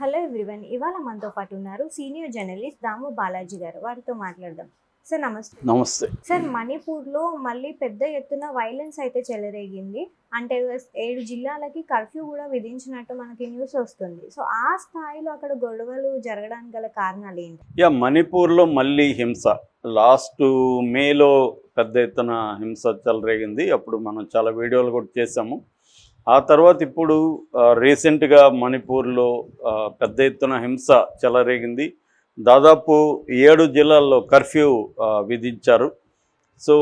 Hello everyone. ఇవాళ మనతో పాటు ఉన్నారు సీనియర్ జర్నలిస్ట్ దాము బాలాజీ గారు. వారితో మాట్లాడదాం. సార్ నమస్తే. నమస్తే. సార్, మణిపూర్లో మళ్ళీ పెద్ద ఎత్తున వైలెన్స్ అయితే చెలరేగింది. అంటే 7 జిల్లాలకి కర్ఫ్యూ కూడా విధించినట్టు మనకి న్యూస్ వస్తుంది. సో ఆ స్థాయిలో అక్కడ గొడవలు జరగడానికి గల కారణాలు ఏంటి? మణిపూర్లో మళ్ళీ హింస. లాస్ట్ మేలో పెద్ద ఎత్తున హింస చెలరేగింది. అప్పుడు మనం చాలా వీడియోలు కూడా చేసాము. ఆ తర్వాత ఇప్పుడు రీసెంట్గా మణిపూర్లో పెద్ద ఎత్తున హింస చెలరేగింది. దాదాపు 7 జిల్లాల్లో కర్ఫ్యూ విధించారు. సో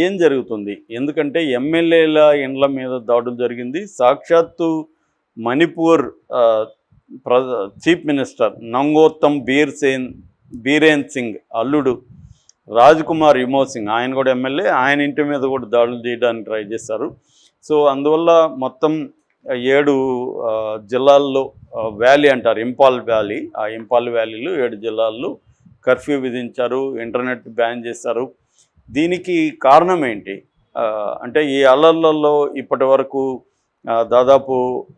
ఏం జరుగుతుంది? ఎందుకంటే ఎమ్మెల్యేల ఇండ్ల మీద దాడులు జరిగింది. సాక్షాత్తు మణిపూర్ చీఫ్ మినిస్టర్ నంగోత్తమ్ బీరేన్ సింగ్ అల్లుడు రాజ్కుమార్ యుమో సింగ్, ఆయన కూడా ఎమ్మెల్యే, ఆయన ఇంటి మీద కూడా దాడులు చేయడానికి ట్రై చేశారు. సో అందువల్ల మొత్తం 7 జిల్లాల్లో వ్యాలీ అంటారు, ఇంపాల్ వ్యాలీ, ఆ ఇంపాల్ వ్యాలీలో 7 జిల్లాల్లో కర్ఫ్యూ విధించారు, ఇంటర్నెట్ బ్యాన్ చేశారు. దీనికి కారణం ఏంటి అంటే ఈ అల్లర్లలో ఇప్పటి వరకు దాదాపు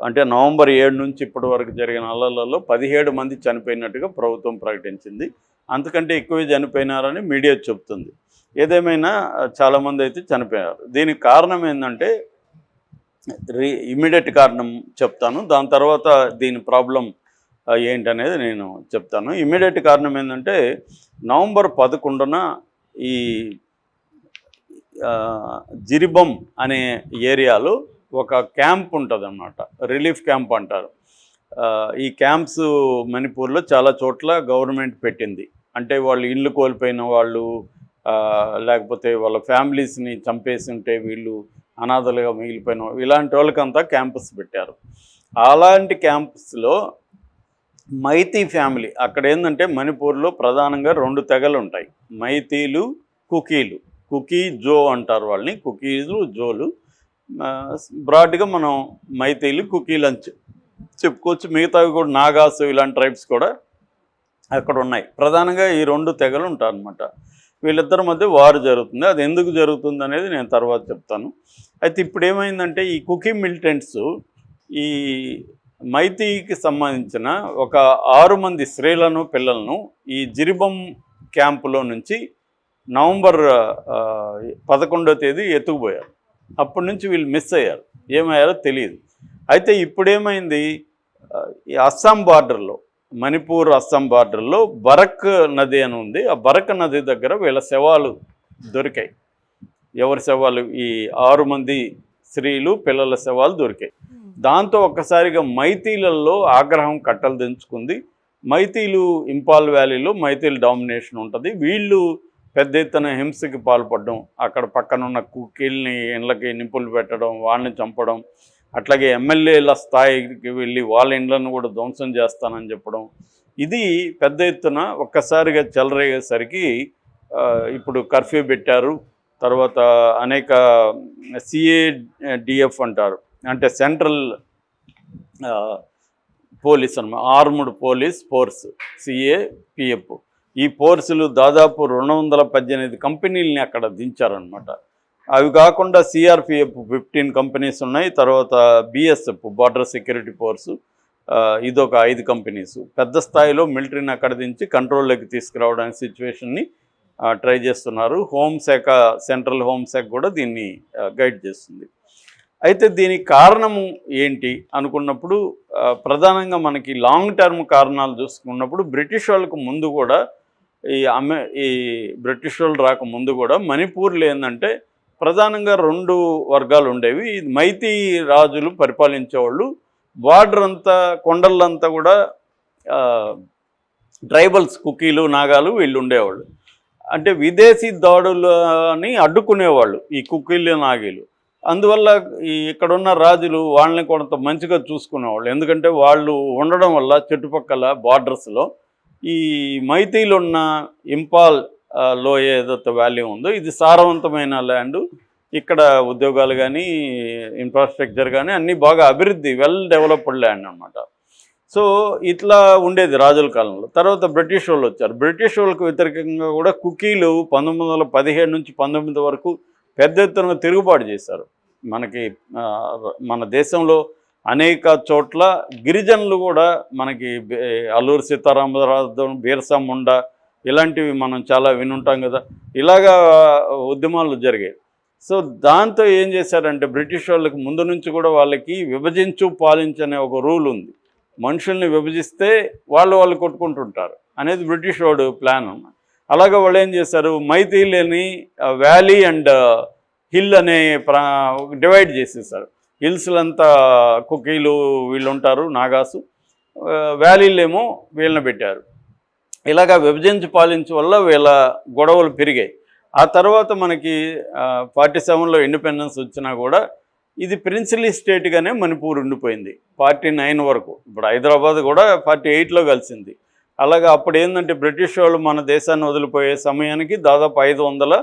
అంటే నవంబర్ 7 నుంచి ఇప్పటి వరకు జరిగిన అల్లర్లలో 17 మంది చనిపోయినట్టుగా ప్రభుత్వం ప్రకటించింది. అంతకంటే ఎక్కువే చనిపోయినారని మీడియా చెప్తుంది. ఏదేమైనా చాలామంది అయితే చనిపోయారు. దీనికి కారణం ఏంటంటే ఇమ్మీడియట్ కారణం చెప్తాను, దాని తర్వాత దీని ప్రాబ్లం ఏంటనేది నేను చెప్తాను. ఇమ్మీడియట్ కారణం ఏంటంటే నవంబర్ 11న ఈ జిరిబం అనే ఏరియాలో ఒక క్యాంప్ ఉంటుంది అన్నమాట, రిలీఫ్ క్యాంప్ అంటారు. ఈ క్యాంప్స్ మణిపూర్లో చాలా చోట్ల గవర్నమెంట్ పెట్టింది. అంటే వాళ్ళు ఇల్లు కోల్పోయిన వాళ్ళు, లేకపోతే వాళ్ళ ఫ్యామిలీస్ని చంపేసి ఉంటే వీళ్ళు అనాథలుగా మిగిలిపోయిన ఇలాంటి వాళ్ళకంతా క్యాంపస్ పెట్టారు. అలాంటి క్యాంపస్లో మైతీ ఫ్యామిలీ, అక్కడ ఏంటంటే మణిపూర్లో ప్రధానంగా 2 తెగలు ఉంటాయి, మైతీలు, కుకీలు. కుకీ జో అంటారు వాళ్ళని, కుకీలు జోలు. బ్రాడ్గా మనం మైతీలు కుకీలు అని చెప్పుకోవచ్చు. మిగతావి కూడా నాగాసు ఇలాంటి ట్రైబ్స్ కూడా అక్కడ ఉన్నాయి. ప్రధానంగా ఈ 2 తెగలు ఉంటారనమాట. వీళ్ళిద్దరి మధ్య వారు జరుగుతుంది. అది ఎందుకు జరుగుతుంది అనేది నేను తర్వాత చెప్తాను. అయితే ఇప్పుడు ఏమైందంటే ఈ కుకీ మిలిటెంట్స్ ఈ మైతీకి సంబంధించిన ఒక 6 మంది స్త్రీలను పిల్లలను ఈ జిరిబం క్యాంపులో నుంచి నవంబర్ 11వ తేదీ ఎత్తుకుపోయారు. అప్పటి నుంచి వీళ్ళు మిస్ అయ్యారు, ఏమయ్యారో తెలియదు. అయితే ఇప్పుడేమైంది, ఈ అస్సాం బార్డర్లో, మణిపూర్ అస్సాం బార్డర్లో బరక్ నది అని ఉంది. ఆ బరక్ నది దగ్గర వీళ్ళ శవాలు దొరికాయి. ఎవరి శవాలు? ఈ 6 మంది స్త్రీలు పిల్లల శవాలు దొరికాయి. దాంతో ఒక్కసారిగా మైతీలలో ఆగ్రహం కట్టలు దించుకుంది. మైతీలు ఇంపాల్ వ్యాలీలో మైతీలు డామినేషన్ ఉంటుంది. వీళ్ళు పెద్ద ఎత్తున హింసకి పాల్పడడం, అక్కడ పక్కనున్న కుక్కీల్ని ఇండ్లకి నిప్పులు పెట్టడం, వాళ్ళని చంపడం, అట్లాగే ఎమ్మెల్యేల స్థాయికి వెళ్ళి వాళ్ళ ఇండ్లను కూడా ధ్వంసం చేస్తానని చెప్పడం, ఇది పెద్ద ఎత్తున ఒక్కసారిగా చెలరేగేసరికి ఇప్పుడు కర్ఫ్యూ పెట్టారు. తర్వాత అనేక CADF అంటారు, అంటే సెంట్రల్ పోలీస్ అన్నమాట, ఆర్మ్డ్ పోలీస్ ఫోర్స్, CAPF. ఈ ఫోర్సులు దాదాపు 218 కంపెనీలని అక్కడ దించారనమాట. అవి కాకుండా CRPF 15 కంపెనీస్ ఉన్నాయి. తర్వాత BSF బార్డర్ సెక్యూరిటీ ఫోర్సు, ఇదొక 5 కంపెనీస్. పెద్ద స్థాయిలో మిలిటరీని అక్కడ దించి కంట్రోల్లోకి తీసుకురావడానికి సిచ్యువేషన్ని ట్రై చేస్తున్నారు. హోంశాఖ, సెంట్రల్ హోంశాఖ కూడా దీన్ని గైడ్ చేస్తుంది. అయితే దీనికి కారణము ఏంటి అనుకున్నప్పుడు ప్రధానంగా మనకి లాంగ్ టర్మ్ కారణాలు చూసుకున్నప్పుడు బ్రిటిష్ వాళ్ళకు ముందు కూడా ఈ బ్రిటిష్ వాళ్ళు రాకముందు కూడా మణిపూర్లో ఏంటంటే ప్రధానంగా 2 వర్గాలు ఉండేవి. మైతీ రాజులు పరిపాలించేవాళ్ళు. బార్డర్ అంతా, కొండలంతా కూడా ట్రైబల్స్, కుకీలు, నాగాలు వీళ్ళు ఉండేవాళ్ళు. అంటే విదేశీ దాడులని అడ్డుకునేవాళ్ళు ఈ కుకీలు, నాగీలు. అందువల్ల ఇక్కడున్న రాజులు వాళ్ళని కొంత మంచిగా చూసుకునేవాళ్ళు. ఎందుకంటే వాళ్ళు ఉండడం వల్ల చుట్టుపక్కల బార్డర్స్లో ఈ మైతీలు ఉన్న ఇంపాల్ లోయ ఏదైతే వ్యాలీ ఉందో ఇది సారవంతమైన ల్యాండు. ఇక్కడ ఉద్యోగాలు కానీ ఇన్ఫ్రాస్ట్రక్చర్ కానీ అన్నీ బాగా అభివృద్ధి, వెల్ డెవలప్డ్ ల్యాండ్ అనమాట. సో ఇట్లా ఉండేది రాజుల కాలంలో. తర్వాత బ్రిటిష్ వాళ్ళు వచ్చారు. బ్రిటిష్ వాళ్ళకు వ్యతిరేకంగా కూడా కుకీలు 1917 నుంచి 19 వరకు పెద్ద ఎత్తున తిరుగుబాటు చేశారు. మన దేశంలో అనేక చోట్ల గిరిజనులు కూడా మనకి అల్లూరి సీతారామరాజు, బిర్సా ముండా ఇలాంటివి మనం చాలా వినుంటాం కదా. ఇలాగా ఉద్యమాలు జరిగాయి. సో దాంతో ఏం చేశారంటే బ్రిటిష్ వాళ్ళకి ముందు నుంచి కూడా వాళ్ళకి విభజించు పాలించనే ఒక రూల్ ఉంది. మనుషుల్ని విభజిస్తే వాళ్ళు కొట్టుకుంటుంటారు అనేది బ్రిటిష్ వాడు ప్లాన్ అన్నమాట. అలాగే వాళ్ళు ఏం చేశారు, మైథిలిని వ్యాలీ అండ్ హిల్ అనే డివైడ్ చేసేసారు. హిల్స్లంతా కుకీలు వీళ్ళు ఉంటారు, నాగాసు, వ్యాలీలేమో వీళ్ళని పెట్టారు. ఇలాగా విభజించి పాలించే వల్ల వీళ్ళ గొడవలు పెరిగాయి. ఆ తర్వాత మనకి 47లో ఇండిపెండెన్స్ వచ్చినా కూడా ఇది ప్రిన్సిలీ స్టేట్గానే మణిపూర్ ఉండిపోయింది 49 వరకు. ఇప్పుడు హైదరాబాద్ కూడా 48లో కలిసింది. అలాగా అప్పుడు ఏంటంటే బ్రిటిష్ వాళ్ళు మన దేశాన్ని వదిలిపోయే సమయానికి దాదాపు 500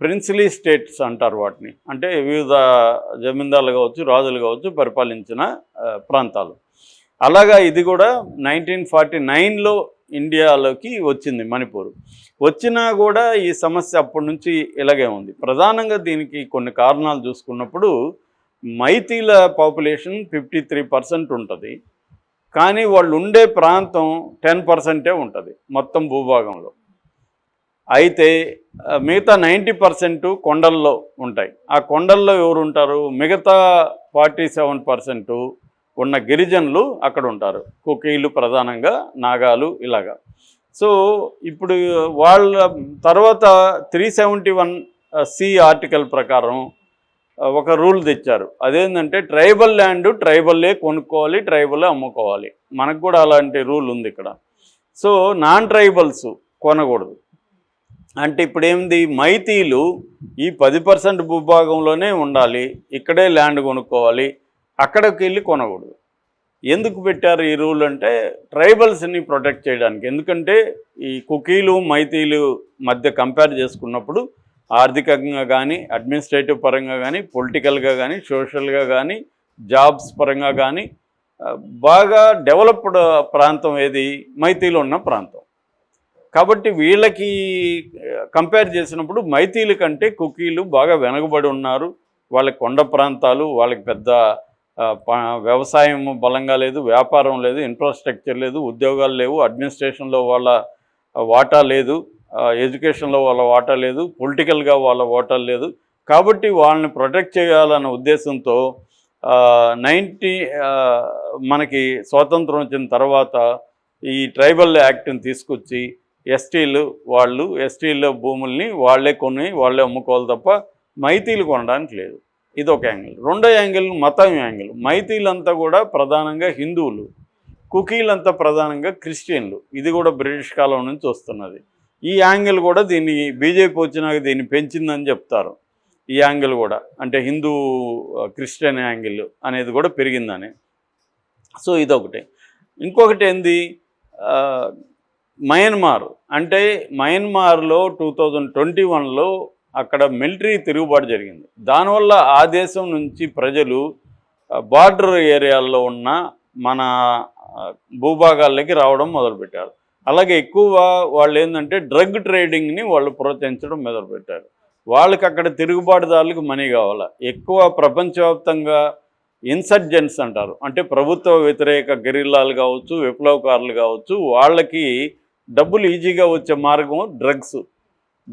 ప్రిన్సిలీ స్టేట్స్ అంటారు వాటిని. అంటే వివిధ జమీందారులు కావచ్చు, రాజులు కావచ్చు పరిపాలించిన ప్రాంతాలు. అలాగా ఇది కూడా 1949లో ఇండియాలోకి వచ్చింది మణిపూర్. వచ్చినా కూడా ఈ సమస్య అప్పటి నుంచి ఇలాగే ఉంది. ప్రధానంగా దీనికి కొన్ని కారణాలు చూసుకున్నప్పుడు మైతీల పాపులేషన్ 53% ఉంటుంది. కానీ వాళ్ళు ఉండే ప్రాంతం 10%ఏ ఉంటుంది మొత్తం భూభాగంలో. అయితే మిగతా 90% కొండల్లో ఉంటాయి. ఆ కొండల్లో ఎవరు ఉంటారు, మిగతా 47% ఉన్న గిరిజనులు అక్కడ ఉంటారు. కుకీలు ప్రధానంగా, నాగాలు ఇలాగా. సో ఇప్పుడు వాళ్ళ తర్వాత 371C ఆర్టికల్ ప్రకారం ఒక రూల్ తెచ్చారు. అదేంటంటే ట్రైబల్ ల్యాండ్ ట్రైబల్లే కొనుక్కోవాలి, ట్రైబల్లే అమ్ముకోవాలి. మనకు కూడా అలాంటి రూల్ ఉంది ఇక్కడ. సో నాన్ ట్రైబల్స్ కొనకూడదు. అంటే ఇప్పుడు ఏంది, మైతీలు ఈ 10% భూభాగంలోనే ఉండాలి, ఇక్కడే ల్యాండ్ కొనుక్కోవాలి, అక్కడికి వెళ్ళి కొనకూడదు. ఎందుకు పెట్టారు ఈ రూల్ అంటే ట్రైబల్స్ని ప్రొటెక్ట్ చేయడానికి. ఎందుకంటే ఈ కుకీలు మైతీలు మధ్య కంపేర్ చేసుకున్నప్పుడు ఆర్థికంగా కానీ, అడ్మినిస్ట్రేటివ్ పరంగా కానీ, పొలిటికల్గా కానీ, సోషల్గా కానీ, జాబ్స్ పరంగా కానీ బాగా డెవలప్డ్ ప్రాంతం ఏది, మైతీలు ఉన్న ప్రాంతం. కాబట్టి వీళ్ళకి కంపేర్ చేసినప్పుడు మైతీల కంటే కుకీలు బాగా వెనకబడి ఉన్నారు. వాళ్ళకి కొండ ప్రాంతాలు, వాళ్ళకి పెద్ద వ్యవసాయం బలంగా లేదు, వ్యాపారం లేదు, ఇన్ఫ్రాస్ట్రక్చర్ లేదు, ఉద్యోగాలు లేవు, అడ్మినిస్ట్రేషన్లో వాళ్ళ వాటా లేదు, ఎడ్యుకేషన్లో వాళ్ళ వాటా లేదు, పొలిటికల్గా వాళ్ళ వాటా లేదు. కాబట్టి వాళ్ళని ప్రొటెక్ట్ చేయాలన్న ఉద్దేశంతో మనకి స్వాతంత్రం వచ్చిన తర్వాత ఈ ట్రైబల్ యాక్ట్ని తీసుకొచ్చి ఎస్టీల భూముల్ని వాళ్ళే కొని వాళ్ళే అమ్ముకోవాలి తప్ప మైతీలు కొనడానికి లేదు. ఇది ఒక యాంగిల్. రెండో యాంగిల్ మతం యాంగిల్. మైతీలంతా కూడా ప్రధానంగా హిందువులు, కుకీలంతా ప్రధానంగా క్రిస్టియన్లు. ఇది కూడా బ్రిటిష్ కాలం నుంచి వస్తున్నది. ఈ యాంగిల్ కూడా దీన్ని బీజేపీ వచ్చినాక దీన్ని పెంచిందని చెప్తారు. ఈ యాంగిల్ కూడా అంటే హిందూ క్రిస్టియన్ యాంగిల్ అనేది కూడా పెరిగిందని. సో ఇదొకటి. ఇంకొకటి ఏంది, మయన్మార్. అంటే మయన్మార్లో 2021లో అక్కడ మిలిటరీ తిరుగుబాటు జరిగింది. దానివల్ల ఆ దేశం నుంచి ప్రజలు బార్డర్ ఏరియాల్లో ఉన్న మన భూభాగాల్లోకి రావడం మొదలుపెట్టారు. అలాగే ఎక్కువ వాళ్ళు ఏంటంటే డ్రగ్ ట్రేడింగ్ని వాళ్ళు ప్రోత్సహించడం మొదలుపెట్టారు. వాళ్ళకి అక్కడ తిరుగుబాటుదారులకు మనీ కావాలా. ఎక్కువ ప్రపంచవ్యాప్తంగా ఇన్సర్జెంట్స్ అంటారు, అంటే ప్రభుత్వ వ్యతిరేక గెరిల్లాలు కావచ్చు, విప్లవకారులు కావచ్చు, వాళ్ళకి డబ్బులు ఈజీగా వచ్చే మార్గం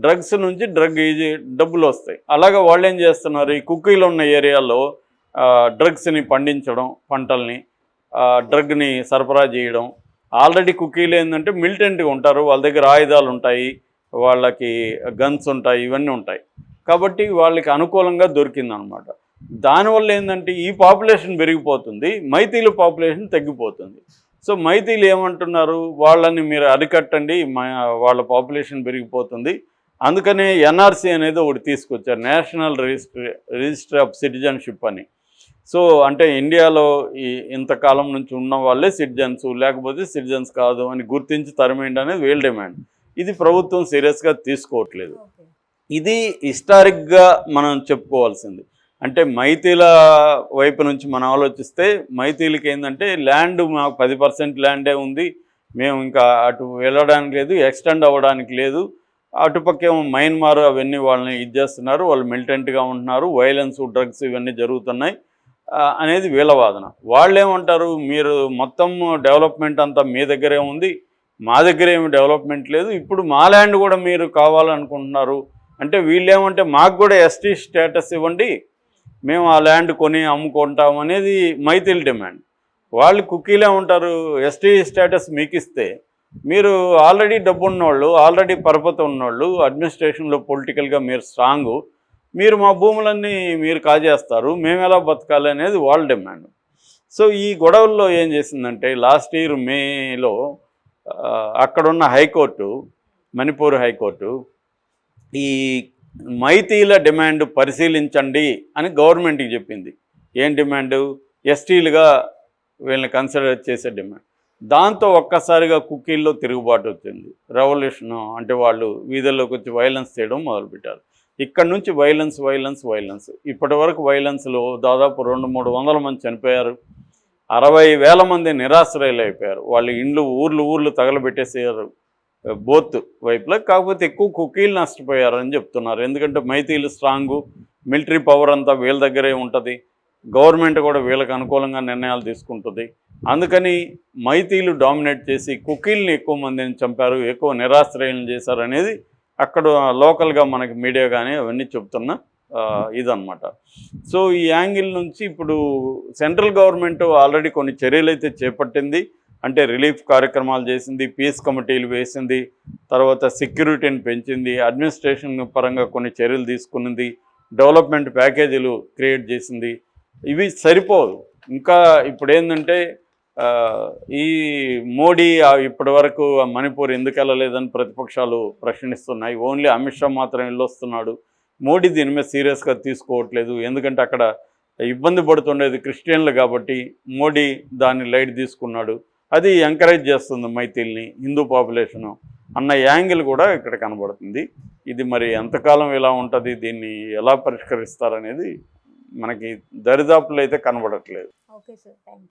డ్రగ్స్ నుంచి డబ్బులు వస్తాయి. అలాగే వాళ్ళు ఏం చేస్తున్నారు, ఈ కుకీలు ఉన్న ఏరియాలో డ్రగ్స్ని పండించడం, పంటల్ని డ్రగ్ని సరఫరా చేయడం. ఆల్రెడీ కుకీలు ఏంటంటే మిలిటెంట్గా ఉంటారు, వాళ్ళ దగ్గర ఆయుధాలు ఉంటాయి, వాళ్ళకి గన్స్ ఉంటాయి, ఇవన్నీ ఉంటాయి. కాబట్టి వాళ్ళకి అనుకూలంగా దొరికిందనమాట. దానివల్ల ఏంటంటే ఈ పాపులేషన్ పెరిగిపోతుంది, మైతీల పాపులేషన్ తగ్గిపోతుంది. సో మైతీలు ఏమంటున్నారు, వాళ్ళని మీరు అరికట్టండి, వాళ్ళ పాపులేషన్ పెరిగిపోతుంది, అందుకనే ఎన్ఆర్సీ అనేది ఒకటి తీసుకొచ్చారు, నేషనల్ రిజిస్టర్ ఆఫ్ సిటిజన్షిప్ అని. సో అంటే ఇండియాలో ఇంతకాలం నుంచి ఉన్న వాళ్ళే సిటిజన్స్, లేకపోతే సిటిజన్స్ కాదు అని గుర్తించి తరిమేయండి అనేది వీళ్ళ డిమాండ్. ఇది ప్రభుత్వం సీరియస్గా తీసుకోవట్లేదు. ఇది హిస్టారిక్గా మనం చెప్పుకోవాల్సింది. అంటే మైతీల వైపు నుంచి మనం ఆలోచిస్తే మైతీలకి ఏంటంటే ల్యాండ్ మాకు 10% ల్యాండే ఉంది, మేము ఇంకా అటు వెళ్ళడానికి లేదు, ఎక్స్టెండ్ అవ్వడానికి లేదు. అటుపక్కేమో మయన్మార్ అవన్నీ వాళ్ళని ఇది చేస్తున్నారు, వాళ్ళు మిలిటెంట్గా ఉంటున్నారు, వైలెన్స్ డ్రగ్స్ ఇవన్నీ జరుగుతున్నాయి. అనేది వీళ్ళ వాదన. వాళ్ళు ఏమంటారు, మీరు మొత్తం డెవలప్మెంట్ అంతా మీ దగ్గరే ఉంది, మా దగ్గర ఏమి డెవలప్మెంట్ లేదు, ఇప్పుడు మా ల్యాండ్ కూడా మీరు కావాలనుకుంటున్నారు అంటే వీళ్ళు ఏమంటే మాకు కూడా ఎస్టీ స్టేటస్ ఇవ్వండి, మేము ఆ ల్యాండ్ కొని అమ్ముకుంటాం అనేది మైథిలి డిమాండ్. వాళ్ళు కుక్కీలే ఉంటారు, ఎస్టీ స్టేటస్ మీకు ఇస్తే మీరు ఆల్రెడీ డబ్బు ఉన్నోళ్ళు, ఆల్రెడీ పరపతి ఉన్నోళ్ళు, అడ్మినిస్ట్రేషన్లో పొలిటికల్గా మీరు స్ట్రాంగు, మీరు మా భూములన్నీ మీరు కాజేస్తారు, మేము ఎలా బతకాలి అనేది వాళ్ళ డిమాండ్. సో ఈ గొడవల్లో ఏం చేసిందంటే లాస్ట్ ఇయర్ మేలో అక్కడున్న హైకోర్టు, మణిపూర్ హైకోర్టు, ఈ మైతీల డిమాండ్ పరిశీలించండి అని గవర్నమెంట్కి చెప్పింది. ఏం డిమాండు? ఎస్టీలుగా వీళ్ళని కన్సిడర్ చేసే డిమాండ్. దాంతో ఒక్కసారిగా కుక్కీల్లో తిరుగుబాటు వచ్చింది, రెవల్యూషను. అంటే వాళ్ళు వీధుల్లోకి వచ్చి వైలెన్స్ చేయడం మొదలుపెట్టారు. ఇక్కడ నుంచి వైలెన్స్. ఇప్పటి వరకు వైలెన్స్లో దాదాపు 200-300 మంది చనిపోయారు, 60,000 మంది నిరాశ్రయులు అయిపోయారు. వాళ్ళ ఇండ్లు ఊర్లు తగలబెట్టేసారు బోత్ వైపులో. కాకపోతే ఎక్కువ కుక్కీలు నష్టపోయారని చెప్తున్నారు. ఎందుకంటే మైతీలు స్ట్రాంగు, మిలిటరీ పవర్ అంతా వీళ్ళ దగ్గరే ఉంటుంది, గవర్నమెంట్ కూడా వీళ్ళకి అనుకూలంగా నిర్ణయాలు తీసుకుంటుంది. అందుకని మైతీలు డామినేట్ చేసి కుక్కీల్ని ఎక్కువ మందిని చంపారు, ఎక్కువ నిరాశ్రయాలను చేశారు అనేది అక్కడ లోకల్గా మనకి మీడియా కానీ అవన్నీ చెప్తున్న ఇదన్నమాట. సో ఈ యాంగిల్ నుంచి ఇప్పుడు సెంట్రల్ గవర్నమెంట్ ఆల్రెడీ కొన్ని చర్యలు అయితే చేపట్టింది. అంటే రిలీఫ్ కార్యక్రమాలు చేసింది, పీస్ కమిటీలు వేసింది, తర్వాత సెక్యూరిటీని పెంచింది, అడ్మినిస్ట్రేషన్ పరంగా కొన్ని చర్యలు తీసుకున్నది, డెవలప్మెంట్ ప్యాకేజీలు క్రియేట్ చేసింది. ఇవి సరిపోదు. ఇంకా ఇప్పుడు ఏంటంటే ఈ మోడీ ఇప్పటి వరకు మణిపూర్ ఎందుకు వెళ్ళలేదని ప్రతిపక్షాలు ప్రశ్నిస్తున్నాయి. ఓన్లీ అమిత్ షా మాత్రం వెళ్ళొస్తున్నాడు, మోడీ దీని మీద సీరియస్గా తీసుకోవట్లేదు. ఎందుకంటే అక్కడ ఇబ్బంది పడుతుండేది క్రిస్టియన్లు కాబట్టి మోడీ దాన్ని లైట్ తీసుకున్నాడు. అది ఎంకరేజ్ చేస్తుంది మైతీల్ని, హిందూ పాపులేషను అన్న యాంగిల్ కూడా ఇక్కడ కనబడుతుంది. ఇది మరి ఎంతకాలం ఇలా ఉంటుంది, దీన్ని ఎలా పరిష్కరిస్తారనేది మనకి దరిదాపులు అయితే కనబడట్లేదు. Okay sir, thank you.